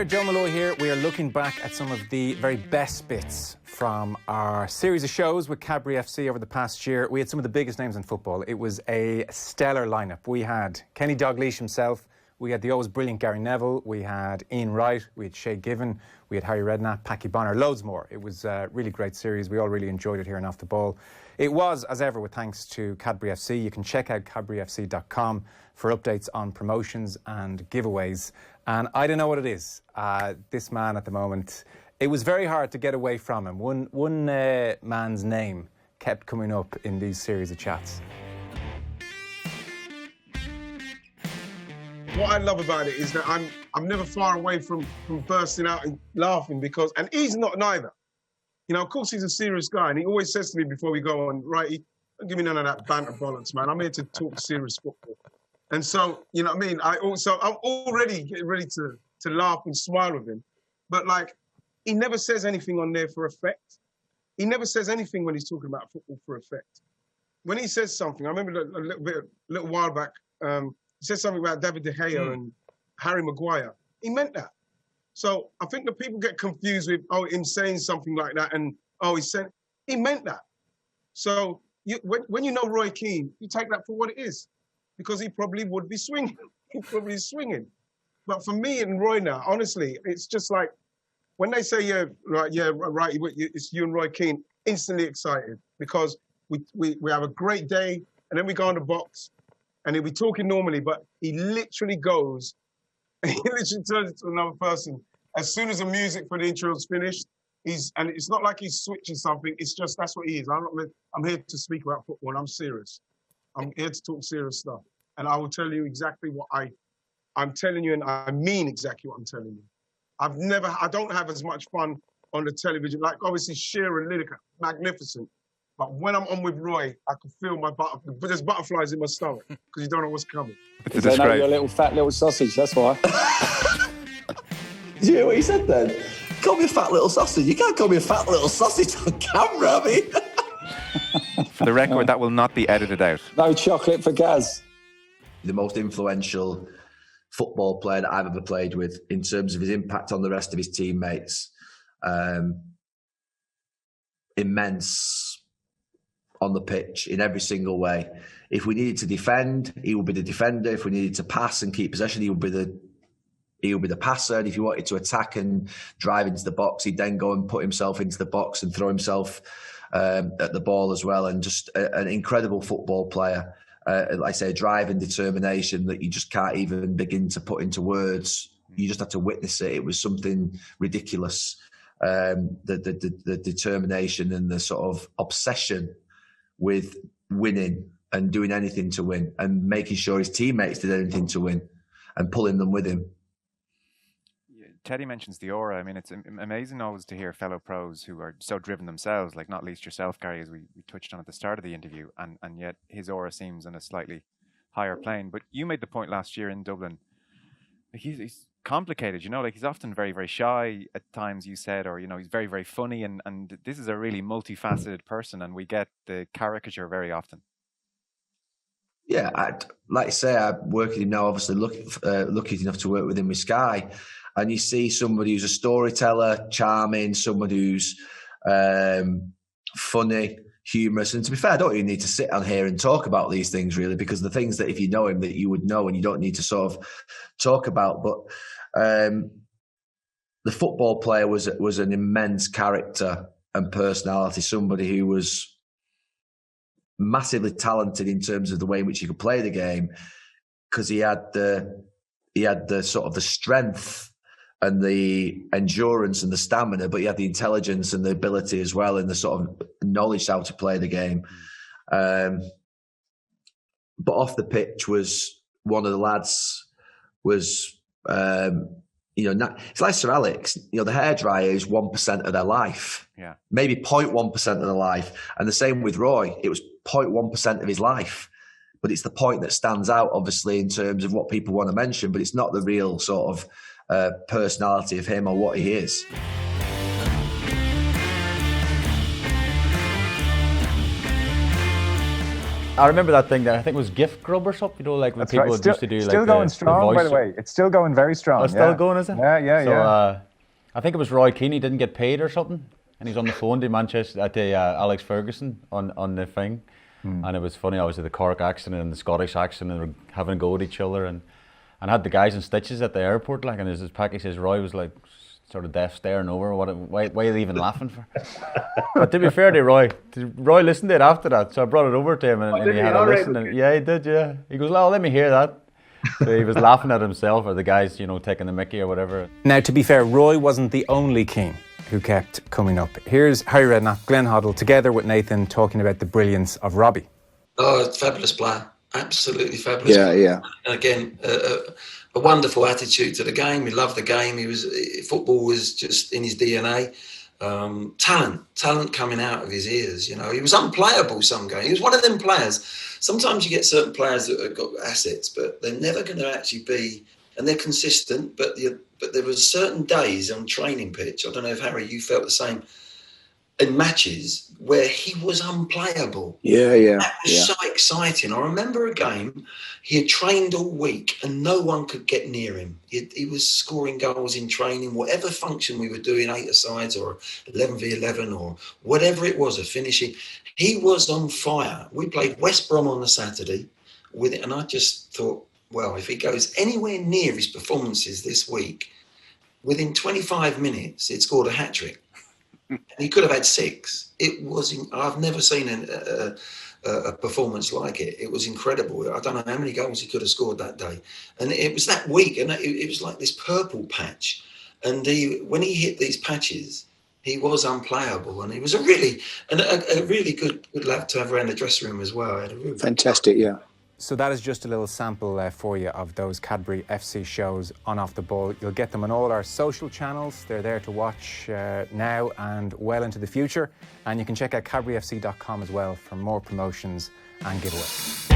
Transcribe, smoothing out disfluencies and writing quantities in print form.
there, Joe Malloy here. We are looking back at some of the very best bits from our series of shows with Cadbury FC over the past year. We had some of the biggest names in football. It was a stellar lineup. We had Kenny Dalglish himself. We had the always brilliant Gary Neville. We had Ian Wright. We had Shay Given. We had Harry Redknapp, Packy Bonner, loads more. It was a really great series. We all really enjoyed it here on Off the Ball. It was, as ever, with thanks to Cadbury FC. You can check out cadburyfc.com for updates on promotions and giveaways. And I don't know what it is. This man at the moment, it was very hard to get away from him. One man's name kept coming up in these series of chats. What I love about it is that I'm never far away from bursting out and laughing and he's not neither. You know, of course he's a serious guy and he always says to me before we go on, right, don't give me none of that banter bollocks, man. I'm here to talk serious football. And so, you know what I mean? I'm already getting ready to laugh and smile with him. But like, he never says anything on there for effect. He never says anything when he's talking about football for effect. When he says something, I remember a little while back, he said something about David De Gea and Harry Maguire. He meant that. So I think that people get confused with, him saying something like that and, he meant that. So when you know Roy Keane, you take that for what it is because he probably would be swinging. He's probably swinging. But for me and Roy now, honestly, it's just like when they say, right, it's you and Roy Keane, instantly excited because we have a great day and then we go in the box and he'll be talking normally, but he literally goes and he literally turns into another person. As soon as the music for the intro is finished, and it's not like he's switching something, it's just that's what he is. I'm here to speak about football and I'm serious. I'm here to talk serious stuff. And I will tell you exactly what I'm telling you, and I mean exactly what I'm telling you. I don't have as much fun on the television, like obviously Shearer and Lineker, magnificent. But when I'm on with Roy, I can feel there's butterflies in my stomach because you don't know what's coming. They know you're a little fat little sausage, that's why. Did you hear what he said then? Call me a fat little sausage. You can't call me a fat little sausage on camera, I mean. For the record, that will not be edited out. No chocolate for Gaz. The most influential football player that I've ever played with in terms of his impact on the rest of his teammates. Immense on the pitch in every single way. If we needed to defend, he would be the defender. If we needed to pass and keep possession, he would be the passer. And if he wanted to attack and drive into the box, he'd then go and put himself into the box and throw himself at the ball as well. And just an incredible football player. Like I say, drive and determination that you just can't even begin to put into words. You just have to witness it. It was something ridiculous. The determination and the sort of obsession with winning and doing anything to win and making sure his teammates did anything to win and pulling them with him. Teddy mentions the aura. I mean, it's amazing always to hear fellow pros who are so driven themselves, like not least yourself, Gary, as we touched on at the start of the interview, and yet his aura seems on a slightly higher plane. But you made the point last year in Dublin, like he's complicated, you know, like he's often very, very shy at times, you said, or, you know, he's very, very funny, and this is a really multifaceted person, and we get the caricature very often. Yeah, like I say, I work with him now, obviously lucky enough to work with him with Sky. And you see somebody who's a storyteller, charming, somebody who's funny, humorous. And to be fair, I don't even need to sit on here and talk about these things really, because the things that if you know him that you would know and you don't need to sort of talk about. But the football player was an immense character and personality, somebody who was massively talented in terms of the way in which he could play the game, because he had the sort of the strength and the endurance and the stamina, but he had the intelligence and the ability as well, and the sort of knowledge how to play the game. But off the pitch was one of the lads was, it's like Sir Alex, the hairdryer is 1% of their life. Yeah. Maybe 0.1% of their life. And the same with Roy, it was 0.1% of his life. But it's the point that stands out, obviously, in terms of what people want to mention, but it's not the real sort of personality of him or what he is. I remember that thing that I think it was gift grub or something, you know, like when people used to do like still going strong, by the way. It's still going very strong. Oh, still going, is it? Yeah. I think it was Roy Keane. He didn't get paid or something, and he's on the phone to Manchester at the Alex Ferguson on the thing, and it was funny. I was at the Cork accent and the Scottish accent, and they were having a go at each other, and had the guys in stitches at the airport, like, and his package says Roy was like sort of deaf, staring over. Why are you even laughing for? But to be fair to Roy listened to it after that, so I brought it over to him, and he had a listen. And, yeah, he did. Yeah, he goes, "Oh, let me hear that." So he was laughing at himself or the guys, you know, taking the mickey or whatever. Now, to be fair, Roy wasn't the only Keane who kept coming up. Here's Harry Redknapp, Glenn Hoddle, together with Nathan, talking about the brilliance of Robbie. Oh, fabulous player. Absolutely fabulous. Yeah. And again, a wonderful attitude to the game. He loved the game. Football was just in his DNA. Talent coming out of his ears. You know, he was unplayable some games. He was one of them players. Sometimes you get certain players that have got assets, but they're never going to actually be, and they're consistent. But there was certain days on training pitch. I don't know if Harry, you felt the same. In matches where he was unplayable. Yeah. That was so exciting. I remember a game, he had trained all week and no one could get near him. He was scoring goals in training, whatever function we were doing, 8-a-sides or 11v11 or whatever it was, a finishing. He was on fire. We played West Brom on the Saturday with it, and I just thought, well, if he goes anywhere near his performances this week, within 25 minutes, he'd scored a hat-trick. He could have had 6. I've never seen a performance like it. It was incredible. I don't know how many goals he could have scored that day. And it was that week, and it was like this purple patch. And when he hit these patches, he was unplayable. And he was a really good lad to have around the dressing room as well. Fantastic, yeah. So that is just a little sample for you of those Cadbury FC shows on Off the Ball. You'll get them on all our social channels. They're there to watch now and well into the future. And you can check out cadburyfc.com as well for more promotions and giveaways.